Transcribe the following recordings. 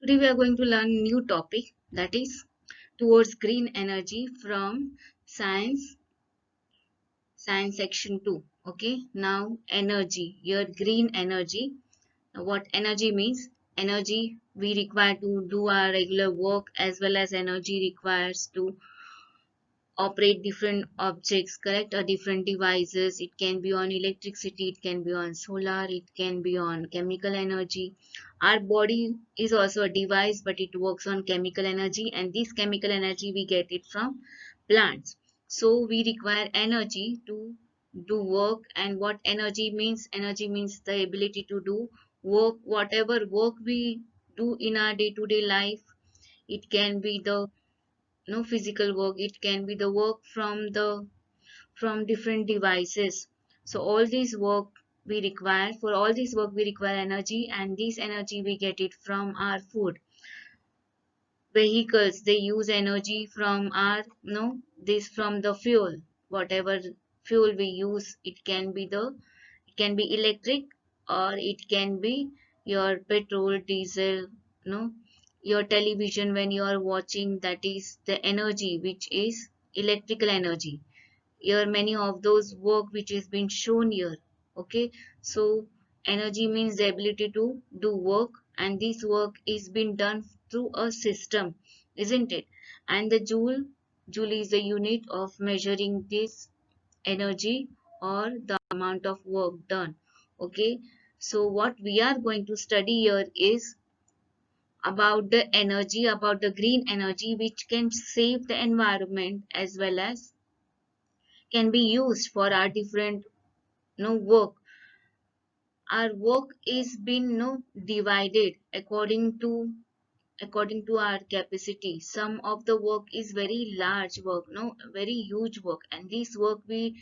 Today we are going to learn new topic, that is towards green energy from science section 2. Okay, now energy, your green energy. Now, what energy means? Energy we require to do our regular work, as well as energy requires to operate different objects, correct, or different devices. It can be on electricity, it can be on solar, it can be on chemical energy. Our body is also a device, but it works on chemical energy, and this chemical energy we get it from plants. So we require energy to do work. And what energy means? Energy means the ability to do work, whatever work we do in our day-to-day life. It can be the no physical work, it can be the work from different devices. So all these work we require, for all this work we require energy, and this energy we get it from our food. Vehicles, they use energy from our this from the fuel, whatever fuel we use. It can be electric, or it can be your petrol, diesel, no your television when you are watching, that is the energy which is electrical energy. Here many of those work which is been shown here. Okay, so energy means the ability to do work, and this work is being done through a system, isn't it? And the joule is the unit of measuring this energy, or the amount of work done. Okay, so what we are going to study here is about the energy, about the green energy, which can save the environment, as well as can be used for our different work. Our work is been divided according to our capacity. Some of the work is very large work, very huge work, and this work we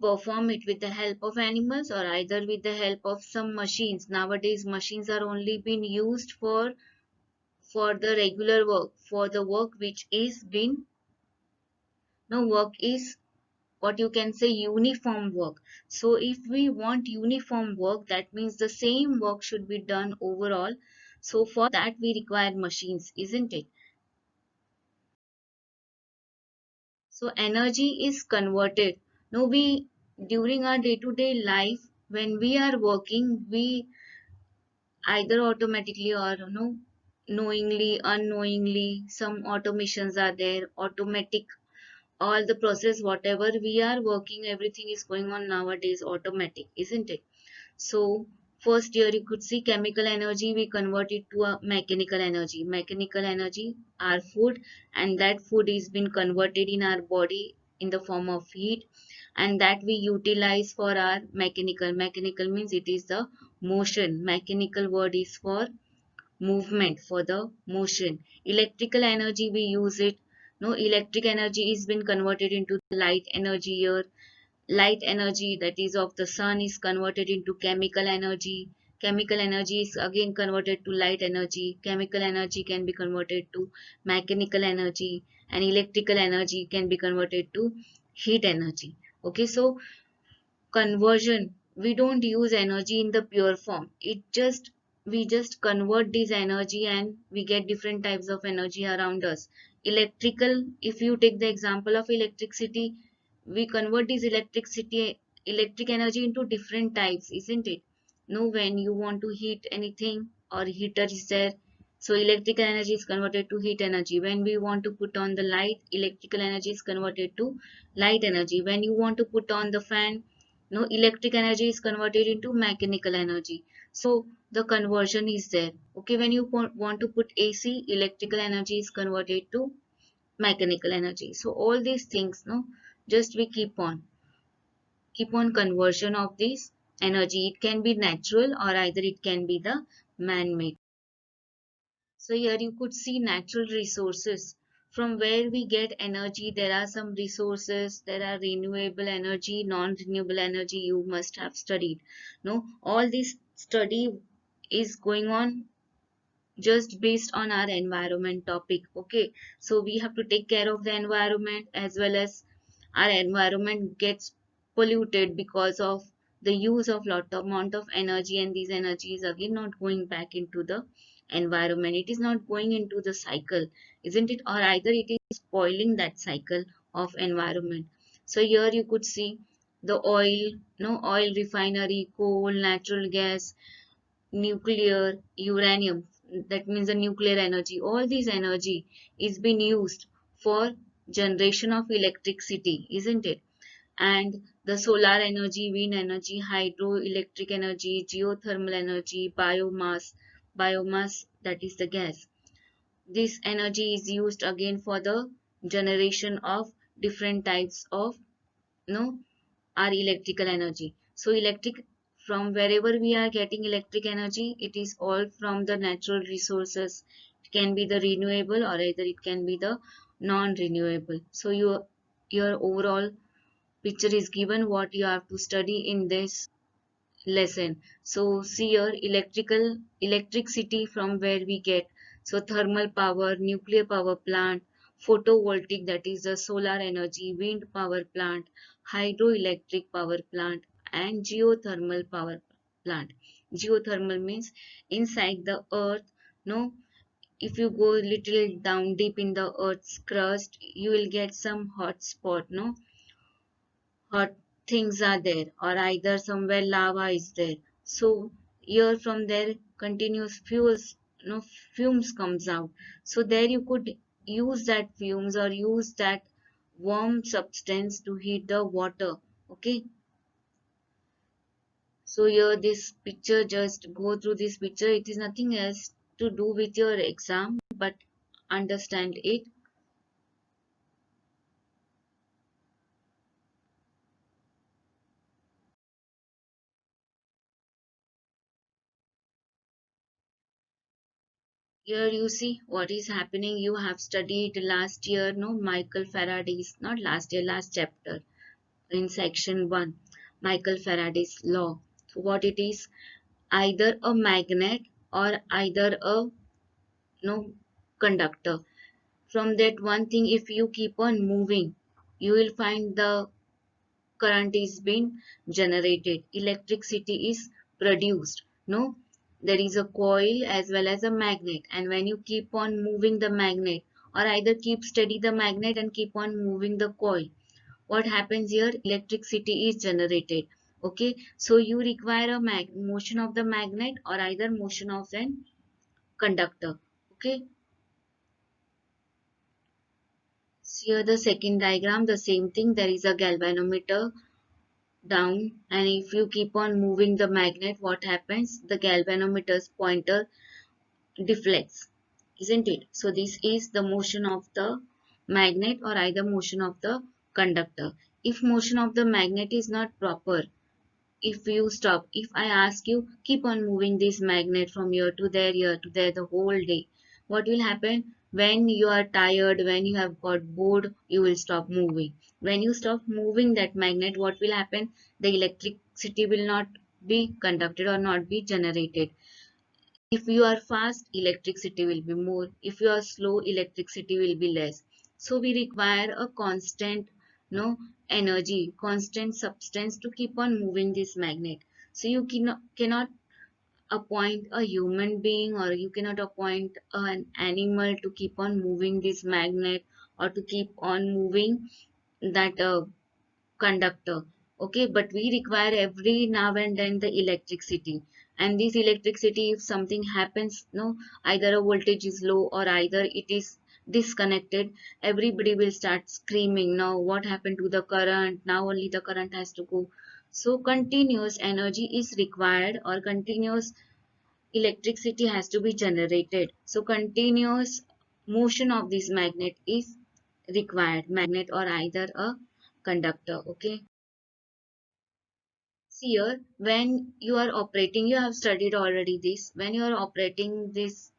perform it with the help of animals, or either with the help of some machines. Nowadays machines are only being used for the regular work, for the work which is been no work is what you can say uniform work. So if we want uniform work, that means the same work should be done overall. So for that we require machines, isn't it? So energy is converted. No, we during our day-to-day life, when we are working, we either automatically or knowingly, unknowingly, some automations are there, automatic. All the process, whatever we are working, everything is going on nowadays automatic, isn't it? So first here you could see chemical energy we convert it to a mechanical energy. Mechanical energy, our food, and that food is been converted in our body in the form of heat, and that we utilize for our mechanical. Mechanical means it is the motion. Mechanical word is for movement, for the motion. Electrical energy we use it. No, electric energy is been converted into light energy here. Light energy, that is of the sun, is converted into chemical energy. Chemical energy is again converted to light energy. Chemical energy can be converted to mechanical energy, and electrical energy can be converted to heat energy. Okay, so conversion, we don't use energy in the pure form. We just convert this energy, and we get different types of energy around us. Electrical, if you take the example of electricity, we convert this electric energy into different types, isn't it? No, when you want to heat anything, or heater is there, so electrical energy is converted to heat energy. When we want to put on the light, electrical energy is converted to light energy. When you want to put on the fan, no, electric energy is converted into mechanical energy. So the conversion is there. Okay, when you want to put AC, electrical energy is converted to mechanical energy. So all these things, no, just we keep on conversion of this energy. It can be natural, or either it can be the man-made. So here you could see natural resources from where we get energy. There are some resources. There are renewable energy, non-renewable energy. You must have studied. No, all this study is going on just based on our environment topic. Okay, so we have to take care of the environment, as well as our environment gets polluted because of the use of lot of amount of energy, and these energy is again not going back into the environment. It is not going into the cycle, isn't it? Or either it is spoiling that cycle of environment. So here you could see the oil, no oil refinery, coal, natural gas, nuclear, uranium, that means the nuclear energy. All this energy is being used for generation of electricity, isn't it? And the solar energy, wind energy, hydroelectric energy, geothermal energy, biomass, that is the gas. This energy is used again for the generation of different types of, no, our electrical energy. So electric, from wherever we are getting electric energy, it is all from the natural resources. It can be the renewable or either it can be the non-renewable. So your overall picture is given what you have to study in this lesson. So see here electricity from where we get. So thermal power, nuclear power plant, photovoltaic, that is the solar energy, wind power plant, hydroelectric power plant, and geothermal power plant. Geothermal means inside the earth. No, if you go little down deep in the earth's crust, you will get some hot spot. No, hot things are there, or either somewhere lava is there. So here from there continuous fuels, no, fumes comes out. So there you could use that fumes or use that warm substance to heat the water. Okay, so here this picture, just go through this picture. It is nothing else to do with your exam, but understand it. Here you see what is happening. You have studied last year, no, Michael Faraday's, not last year, last chapter in section 1, Michael Faraday's law. So what it is, either a magnet or either a, no, conductor. From that one thing, if you keep on moving, you will find the current is being generated, electricity is produced. No, there is a coil as well as a magnet, and when you keep on moving the magnet, or either keep steady the magnet and keep on moving the coil, what happens here, electricity is generated. Okay, so you require a motion of the magnet or either motion of an conductor. Okay, so here the second diagram, the same thing, there is a galvanometer down, and if you keep on moving the magnet, what happens, the galvanometer's pointer deflects, isn't it? So this is the motion of the magnet or either motion of the conductor. If motion of the magnet is not proper, if you stop, if I ask you keep on moving this magnet from here to there the whole day, what will happen, when you are tired, when you have got bored, you will stop moving. When you stop moving that magnet, what will happen, the electricity will not be conducted or not be generated. If you are fast, electricity will be more. If you are slow, electricity will be less. So we require a constant, no, energy, constant substance to keep on moving this magnet. So you cannot appoint a human being or you cannot appoint an animal to keep on moving this magnet or to keep on moving that conductor. Okay, but we require every now and then the electricity, and this electricity, if something happens, no, either a voltage is low or either it is disconnected, everybody will start screaming, now what happened to the current, now only the current has to go. So continuous energy is required or continuous electricity has to be generated. So continuous motion of this magnet is required, magnet or either a conductor. Okay, see here, when you are operating, you have studied already this, when you are operating this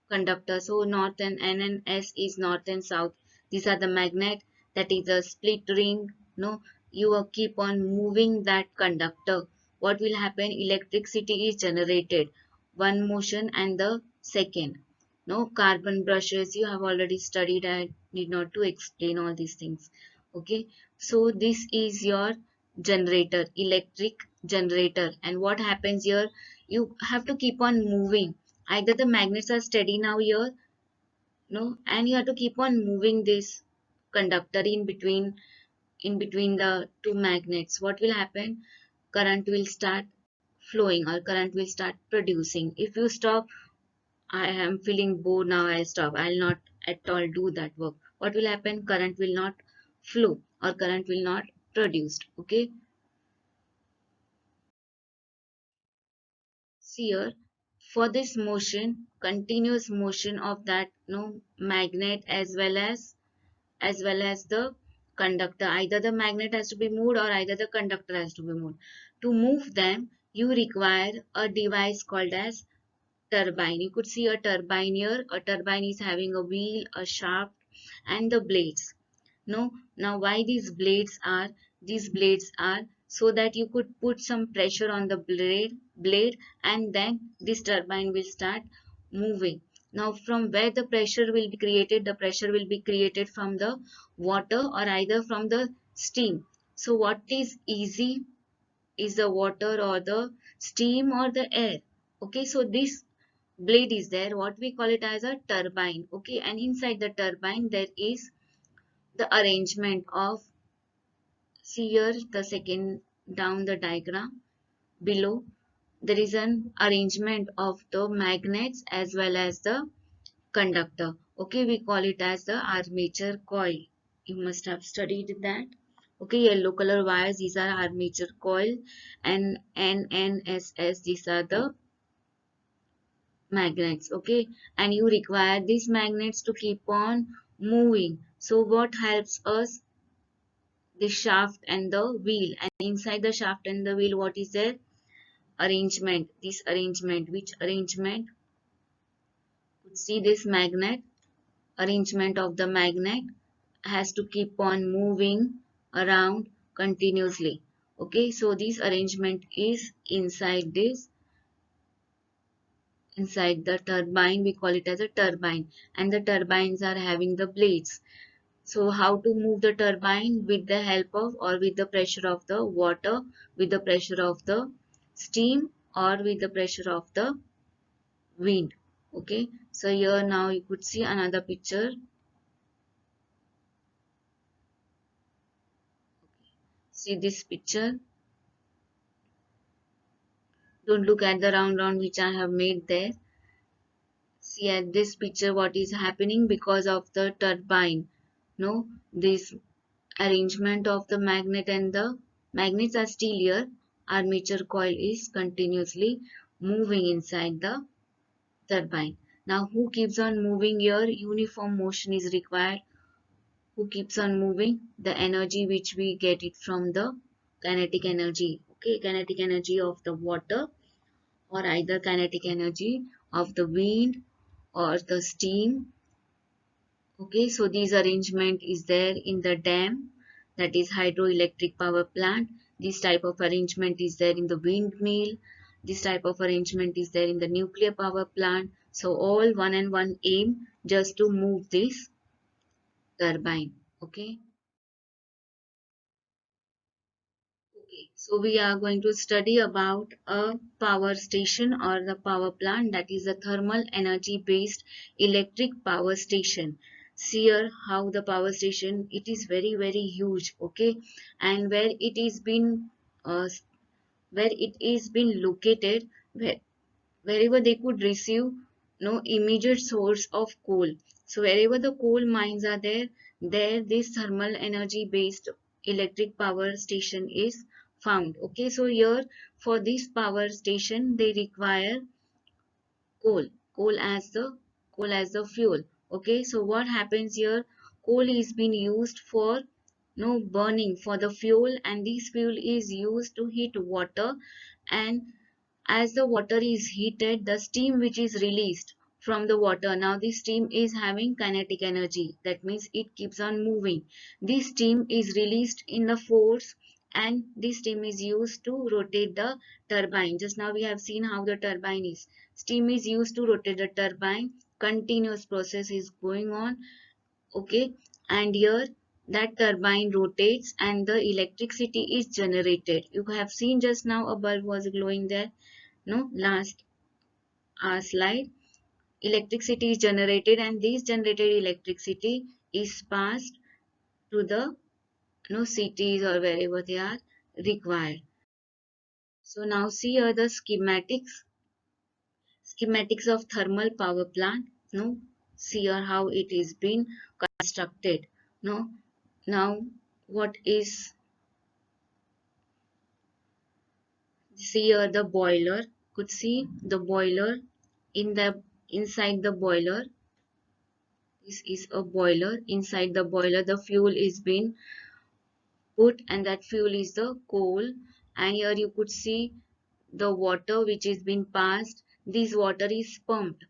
conductor, so north and N and S is north and south, these are the magnet, that is a split ring. No, you will keep on moving that conductor, what will happen, electricity is generated, one motion and the second. No, carbon brushes, you have already studied, I need not to explain all these things. Okay, so this is your generator, electric generator, and what happens here, you have to keep on moving, either the magnets are steady now here, no, and you have to keep on moving this conductor in between the two magnets. What will happen? Current will start flowing or current will start producing. If you stop, I am feeling bored now, I'll stop. I'll not at all do that work. What will happen? Current will not flow or current will not produced. Okay. See here, for this motion, continuous motion of that magnet as well as the conductor. Either the magnet has to be moved or either the conductor has to be moved. To move them, you require a device called as turbine. You could see a turbine here. A turbine is having a wheel, a shaft, and the blades. No, now why these blades are so that you could put some pressure on the blade and then this turbine will start moving. Now from where the pressure will be created? The pressure will be created from the water or either from the steam. So what is easy is the water or the steam or the air. Okay, so this blade is there, what we call it as a turbine. Okay, and inside the turbine there is the arrangement of, see here the second down the diagram below, there is an arrangement of the magnets as well as the conductor. Okay, we call it as the armature coil. You must have studied that. Okay, yellow color wires, these are armature coil, and NNSS, these are the magnets. Okay, and you require these magnets to keep on moving. So what helps us? The shaft and the wheel, and inside the shaft and the wheel what is there? Arrangement. This arrangement, which arrangement? See this magnet, arrangement of the magnet has to keep on moving around continuously. Okay, so this arrangement is inside the turbine. We call it as a turbine, and the turbines are having the blades. So how to move the turbine? With the help of or with the pressure of the water, with the pressure of the steam, or with the pressure of the wind. Okay, so here now you could see another picture. See this picture. Don't look at the round which I have made there. See at this picture what is happening because of the turbine. No, this arrangement of the magnet and the magnets are still here. Armature coil is continuously moving inside the turbine. Now who keeps on moving here? Uniform motion is required. Who keeps on moving? The energy which we get it from the kinetic energy. Okay, kinetic energy of the water or either kinetic energy of the wind or the steam. Okay, so this arrangement is there in the dam, that is hydroelectric power plant. This type of arrangement is there in the windmill. This type of arrangement is there in the nuclear power plant. So all one and one aim just to move this turbine. Okay. Okay, so we are going to study about a power station or the power plant, that is a thermal energy based electric power station. See here how the power station, it is very huge. Okay, and uh, where it is been located, wherever they could receive no immediate source of coal. So wherever the coal mines are there this thermal energy based electric power station is found. Okay, so here for this power station they require coal, coal as the coal as the fuel. Okay, so what happens here? Coal is being used for no burning for the fuel, and this fuel is used to heat water, and as the water is heated, the steam which is released from the water, now this steam is having kinetic energy, that means it keeps on moving. This steam is released in the force, and this steam is used to rotate the turbine. Just now we have seen how the turbine is. Steam is used to rotate the turbine. Continuous process is going on. Okay, and here that turbine rotates and the electricity is generated. You have seen just now a bulb was glowing there, no, last slide. electricity is generated, and this generated electricity is passed to the cities or wherever they are required. So now see here the schematics of thermal power plant. No, see here how it is been constructed. No, now what is, see here the boiler. Could see the boiler, in the inside the boiler. This is a boiler. Inside the boiler, the fuel is being put, and that fuel is the coal. And here you could see the water which is being passed. This water is pumped,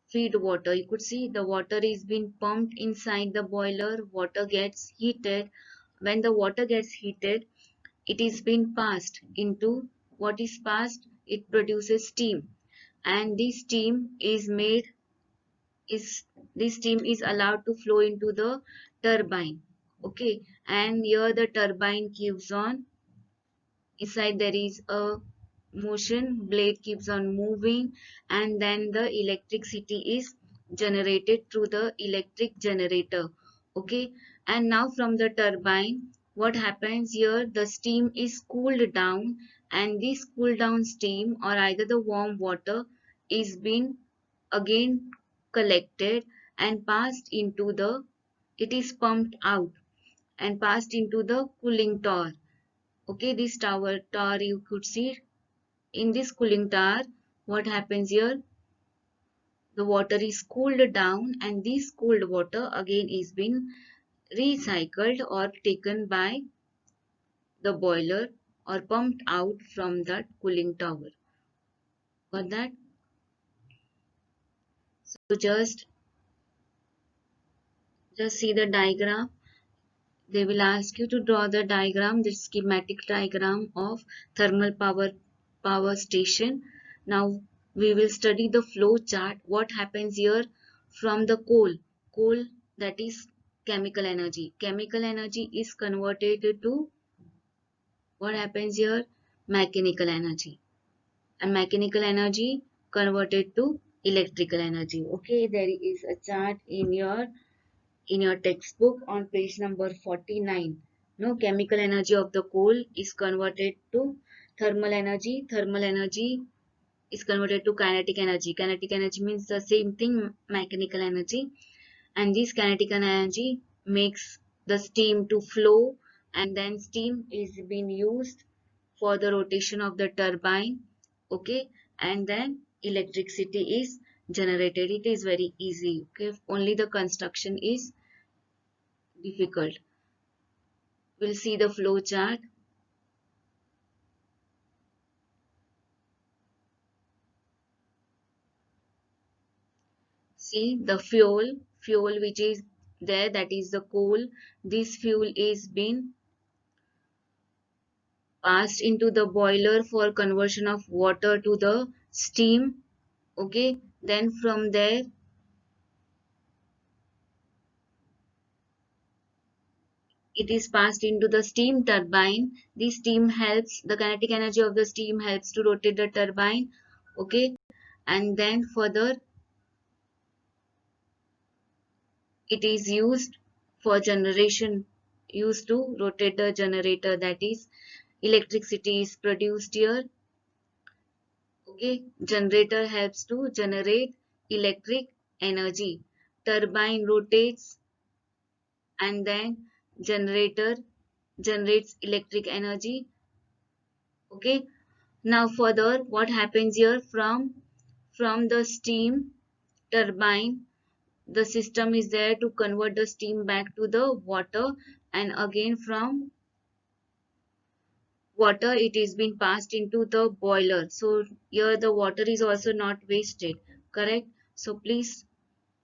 feed water. You could see the water is being pumped inside the boiler. Water gets heated. When the water gets heated, it is being passed into, what is passed? It produces steam, and this steam is made is this steam is allowed to flow into the turbine. Okay, and here the turbine keeps on, inside there is a motion, blade keeps on moving, and then the electricity is generated through the electric generator. Okay, and now from the turbine, what happens here? The steam is cooled down, and this cooled down steam, or either the warm water, is being again collected and passed into the, it is pumped out and passed into the cooling tower. Okay, this tower you could see. In this cooling tower, what happens here? The water is cooled down, and this cooled water again is being recycled or taken by the boiler or pumped out from that cooling tower. Got that? So just see the diagram. They will ask you to draw the diagram, the schematic diagram of thermal power station. Now we will study the flow chart. What happens here? From the coal, that is chemical energy. Chemical energy is converted to, what happens here? Mechanical energy. And mechanical energy converted to electrical energy. Okay, there is a chart in your textbook on page number 49. No, chemical energy of the coal is converted to thermal energy. Thermal energy is converted to kinetic energy. Kinetic energy means the same thing, mechanical energy. And this kinetic energy makes the steam to flow, and then steam is being used for the rotation of the turbine. Okay, and then electricity is generated. It is very easy. Okay, only the construction is difficult. We'll see the flow chart. See the fuel which is there, that is the coal. This fuel is being passed into the boiler for conversion of water to the steam. Okay, then from there it is passed into the steam turbine. The steam helps, the kinetic energy of the steam helps to rotate the turbine. Okay, and then further it is used for generation, used to rotate the generator, that is electricity is produced here. Okay, generator helps to generate electric energy. Turbine rotates, and then generator generates electric energy. Okay, now further what happens here? From the steam turbine, the system is there to convert the steam back to the water, and again from water it is being passed into the boiler. So here the water is also not wasted. Correct? So please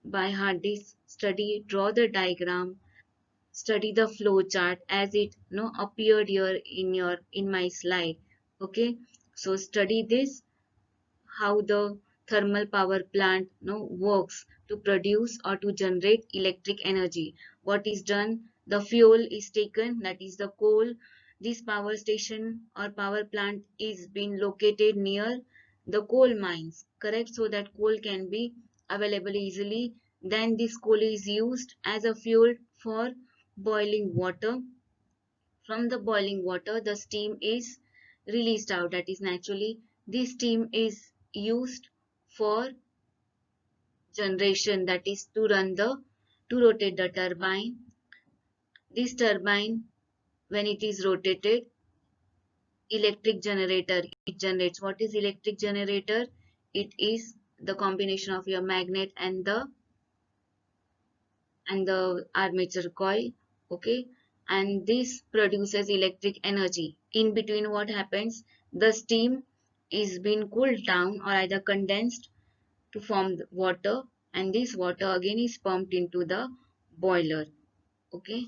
by heart this study, draw the diagram, study the flow chart as it appeared here in my slide. Okay, so study this, how the thermal power plant works to produce or to generate electric energy. What is done? The fuel is taken, that is the coal. This power station or power plant is being located near the coal mines, correct? So that coal can be available easily. Then this coal is used as a fuel for boiling water. From the boiling water, the steam is released out, that is naturally. This steam is used for generation, that is to rotate the turbine. This turbine, when it is rotated, electric generator, it generates. What is electric generator? It is the combination of your magnet and the armature coil, okay? And this produces electric energy. In between, what happens? The steam is being cooled down or either condensed to form the water, and this water again is pumped into the boiler, okay?